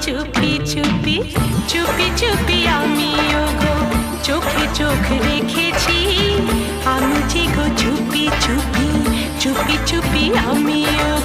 চুপি চুপি চুপি চুপি আমিও গো চোখে চোখ রেখেছি আমি যে গো চুপি চুপি চুপি চুপি আমিও